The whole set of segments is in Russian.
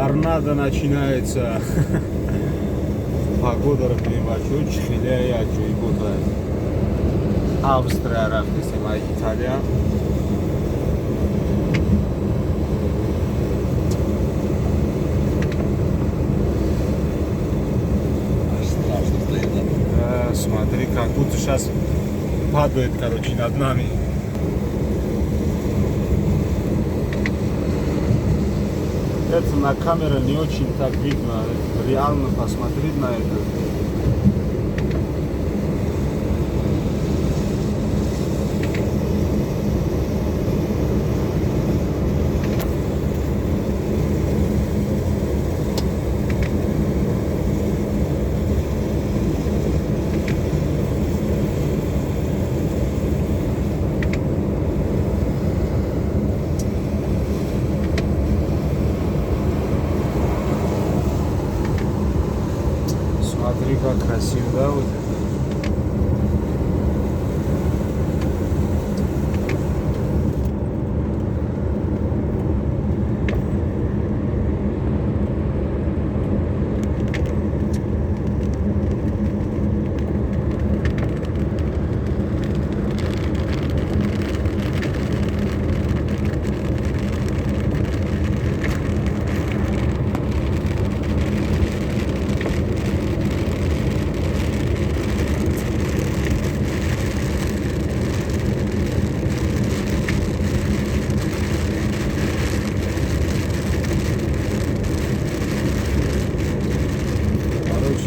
торнадо начинается. Погода очень хиляя, Австрия, рафтисема, Италия. Да, смотри, как будто сейчас падает, короче, над нами. Это на камере не очень так видно, реально посмотреть на это. Смотри, как красиво, да, вот это.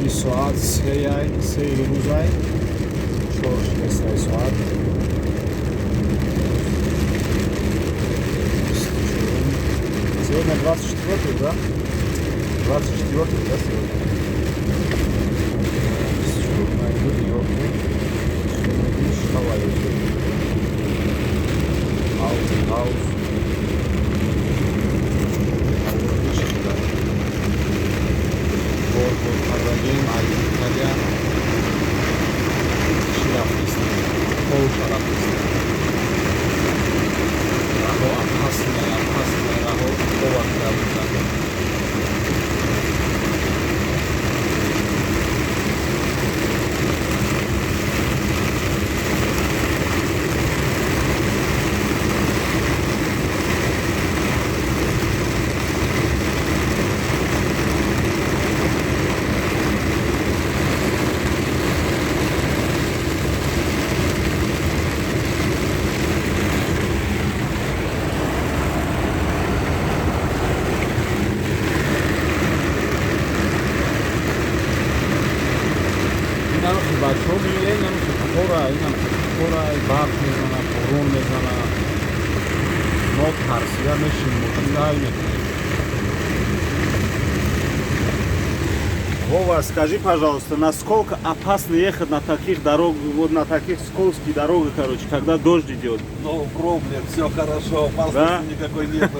Saat 3 ruzay, çorş mesai saat. Сегодня 24, да? 24, да, сегодня? Сегодня люди, хаус. Parallel Italia Şirafistan, Kol Şarafistan. Raho Apasna, Raho Kovaklarımızdan. Вова, скажи, пожалуйста, насколько опасно ехать на таких дорогах, вот на таких скользких дорогах, короче, когда дождь идет? No problem, все хорошо, опасности никакой нет.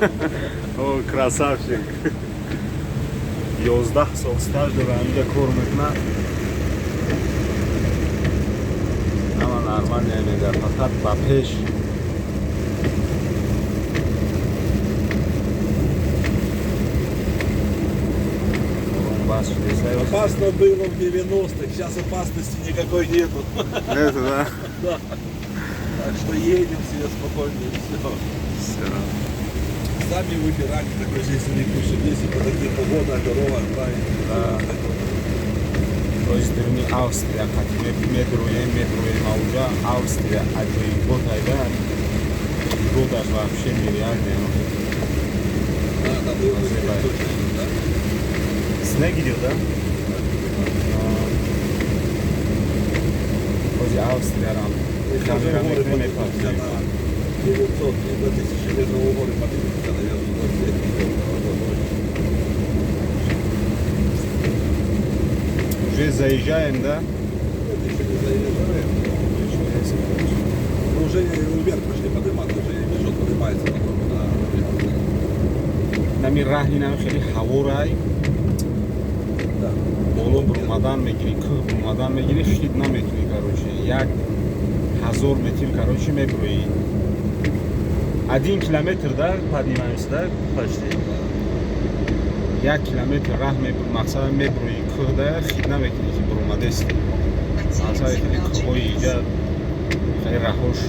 О, красавчик. Ёзда, солстаж, дорогие кормятна. Ама нормально, мега, факат бапеш. Опасно было в 90-х, сейчас опасности никакой нету. Это да? Да. Так что едем себе спокойно и все. Сами выбирали, такой здесь не пишет, если по таким погодам дорога правильно. То есть не Австрия, как метруем, а уже Австрия, а ты вот айда, года вообще нереальные. Да, там было точно, да? Снег идет, да? Возле Австрии, камерами не подходит. 900, 2000 лет нового года поднимется, наверное, Уже заезжаем, да? Еще не заезжаем. Ну, уже вверх пошли подниматься, уже бежот поднимается потом на Раҳи хеле ҳаворай. Боло бурмадан мегири, кӯҳ бурмадан мегири, хид наметуни, короче. 1000 метр, короче, мебурӣ. 1 километр, да, поднимаемся, да, почти. 1 километр рах мебур мақсад мебури кӯҳда хид намекунӣ ки буромадест. Мақсад хели кӯҳои иҷа хеле раҳош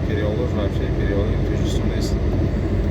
перевалош вообще перевали тӯҷистон нест.